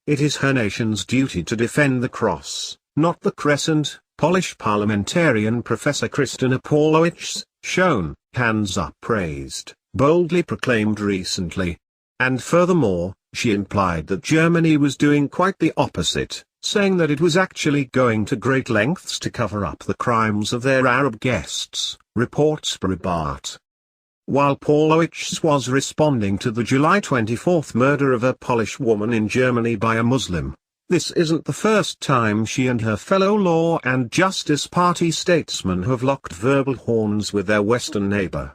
It is her nation's duty to defend the cross, not the crescent. Polish parliamentarian Professor Krystyna Pawlowicz, shown, hands up praised, boldly proclaimed recently. And furthermore, she implied that Germany was doing quite the opposite, saying that it was actually going to great lengths to cover up the crimes of their Arab guests, reports Breitbart. While Pawlowicz was responding to the July 24 murder of a Polish woman in Germany by a Muslim, this isn't the first time she and her fellow Law and Justice Party statesmen have locked verbal horns with their Western neighbor.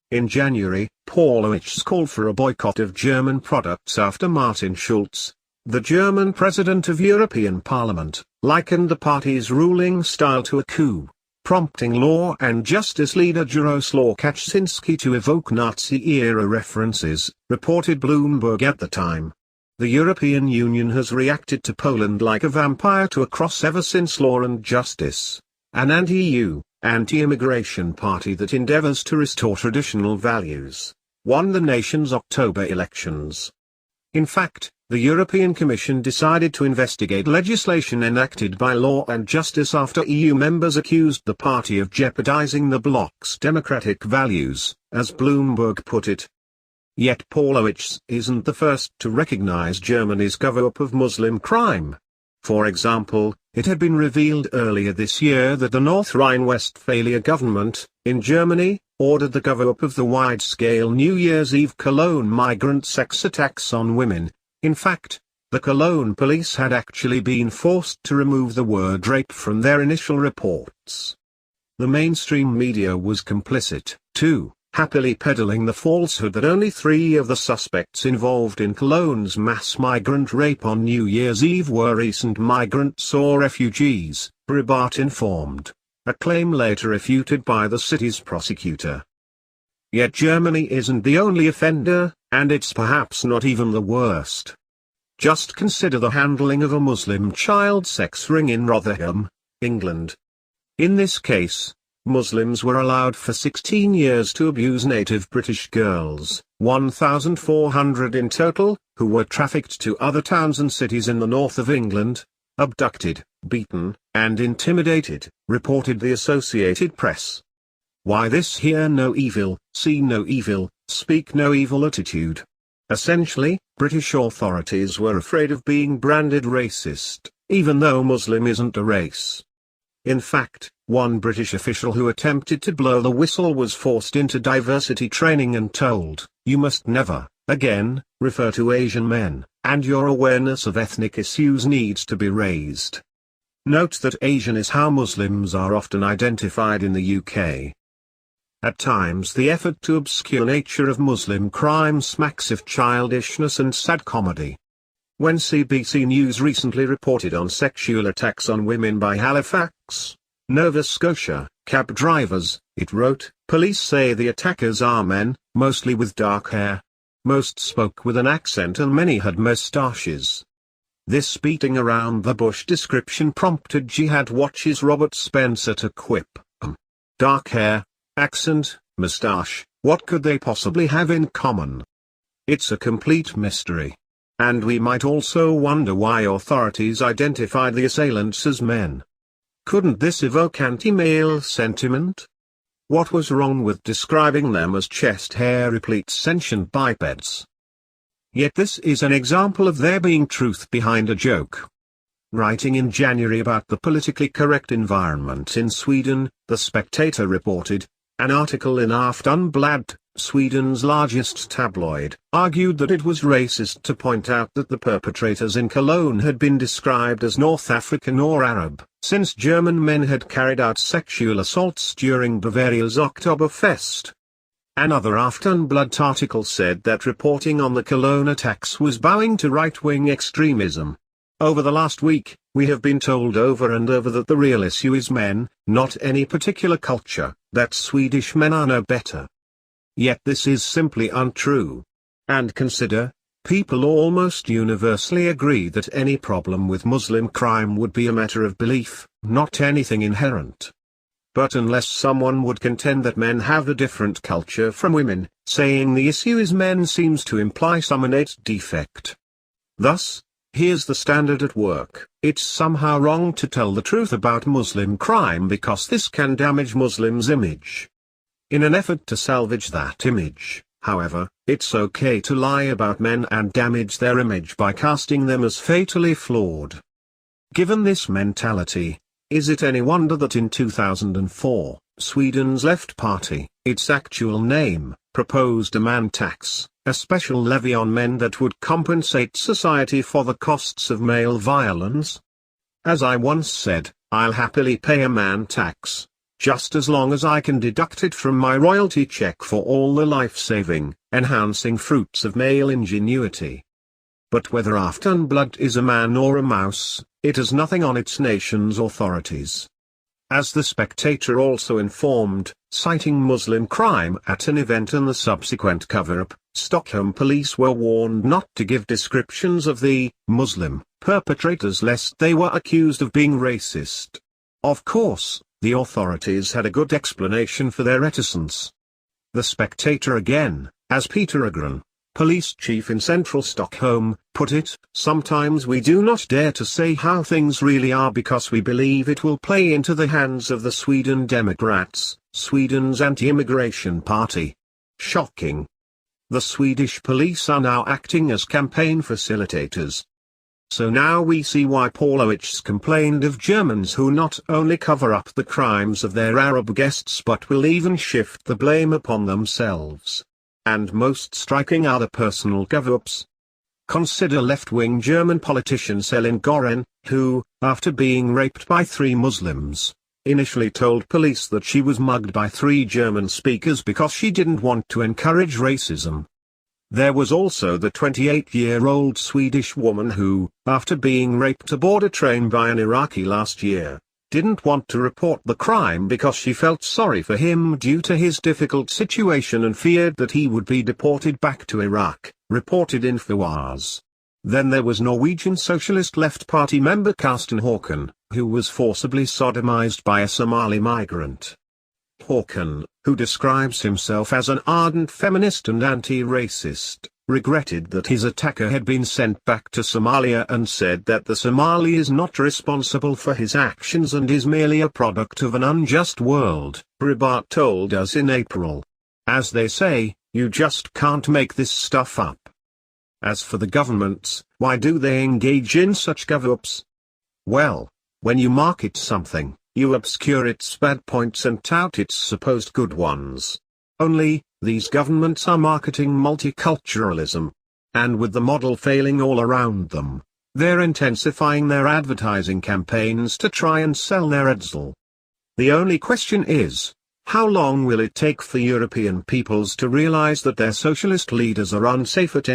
In January, Pawlowicz called for a boycott of German products after Martin Schulz, the German president of European Parliament, likened the party's ruling style to a coup, prompting Law and Justice leader Jaroslaw Kaczynski to evoke Nazi-era references, reported Bloomberg at the time. The European Union has reacted to Poland like a vampire to a cross ever since Law and Justice, an anti-EU, anti-immigration party that endeavors to restore traditional values, won the nation's October elections. In fact, the European Commission decided to investigate legislation enacted by Law and Justice after EU members accused the party of jeopardizing the bloc's democratic values, as Bloomberg put it. Yet Pawlowicz isn't the first to recognize Germany's cover-up of Muslim crime. For example, it had been revealed earlier this year that the North Rhine-Westphalia government, in Germany, ordered the cover-up of the wide-scale New Year's Eve Cologne migrant sex attacks on women. In fact, the Cologne police had actually been forced to remove the word rape from their initial reports. The mainstream media was complicit, too, happily peddling the falsehood that only 3 of the suspects involved in Cologne's mass migrant rape on New Year's Eve were recent migrants or refugees, Breitbart informed, a claim later refuted by the city's prosecutor. Yet Germany isn't the only offender, and it's perhaps not even the worst. Just consider the handling of a Muslim child sex ring in Rotherham, England. In this case, Muslims were allowed for 16 years to abuse native British girls, 1,400 in total, who were trafficked to other towns and cities in the north of England, abducted, beaten, and intimidated, reported the Associated Press. Why this hear no evil, see no evil, speak no evil attitude? Essentially, British authorities were afraid of being branded racist, even though Muslim isn't a race. In fact, one British official who attempted to blow the whistle was forced into diversity training and told, "You must never, again, refer to Asian men, and your awareness of ethnic issues needs to be raised." Note that Asian is how Muslims are often identified in the UK. At times the effort to obscure nature of Muslim crime smacks of childishness and sad comedy. When CBC News recently reported on sexual attacks on women by Halifax, Nova Scotia, cab drivers, it wrote, "Police say the attackers are men, mostly with dark hair. Most spoke with an accent and many had moustaches." This beating around the bush description prompted Jihad Watch's Robert Spencer to quip, "Dark hair, accent, moustache, what could they possibly have in common? It's a complete mystery." And we might also wonder why authorities identified the assailants as men. Couldn't this evoke anti-male sentiment? What was wrong with describing them as chest-hair-replete sentient bipeds? Yet this is an example of there being truth behind a joke. Writing in January about the politically correct environment in Sweden, The Spectator reported, an article in Aftonbladet, Sweden's largest tabloid, argued that it was racist to point out that the perpetrators in Cologne had been described as North African or Arab, since German men had carried out sexual assaults during Bavaria's Oktoberfest. Another Aftonbladet article said that reporting on the Cologne attacks was bowing to right-wing extremism. Over the last week, we have been told over and over that the real issue is men, not any particular culture, that Swedish men are no better. Yet this is simply untrue. And consider, people almost universally agree that any problem with Muslim crime would be a matter of belief, not anything inherent. But unless someone would contend that men have a different culture from women, saying the issue is men seems to imply some innate defect. Thus, Here's the standard at work. It's somehow wrong to tell the truth about Muslim crime because this can damage Muslims' image. In an effort to salvage that image, however, it's okay to lie about men and damage their image by casting them as fatally flawed. Given this mentality, is it any wonder that in 2004, Sweden's Left Party, its actual name, proposed a man tax, a special levy on men that would compensate society for the costs of male violence? As I once said, I'll happily pay a man tax, just as long as I can deduct it from my royalty check for all the life-saving, enhancing fruits of male ingenuity. But whether Aftonbladet is a man or a mouse, it has nothing on its nation's authorities. As The Spectator also informed, citing Muslim crime at an event and the subsequent cover-up, Stockholm police were warned not to give descriptions of the Muslim perpetrators lest they were accused of being racist. Of course, the authorities had a good explanation for their reticence. The Spectator again, as Peter Agren, police chief in central Stockholm, put it, sometimes we do not dare to say how things really are because we believe it will play into the hands of the Sweden Democrats, Sweden's anti-immigration party. Shocking. The Swedish police are now acting as campaign facilitators. So now we see why Pawlowitz complained of Germans who not only cover up the crimes of their Arab guests but will even shift the blame upon themselves. And most striking are the personal cover-ups. Consider left-wing German politician Celine Goren, who, after being raped by 3 Muslims, initially told police that she was mugged by 3 German speakers because she didn't want to encourage racism. There was also the 28-year-old Swedish woman who, after being raped aboard a train by an Iraqi last year, didn't want to report the crime because she felt sorry for him due to his difficult situation and feared that he would be deported back to Iraq, reported InfoWars. Then there was Norwegian Socialist Left Party member Karsten Håkan, who was forcibly sodomized by a Somali migrant. Håkan, who describes himself as an ardent feminist and anti-racist, regretted that his attacker had been sent back to Somalia and said that the Somali is not responsible for his actions and is merely a product of an unjust world, Breitbart told us in April. As they say, you just can't make this stuff up. As for the governments, why do they engage in such cover-ups? Well, when you market something, you obscure its bad points and tout its supposed good ones. Only, these governments are marketing multiculturalism. And with the model failing all around them, they're intensifying their advertising campaigns to try and sell their edsel. The only question is, how long will it take for European peoples to realize that their socialist leaders are unsafe at any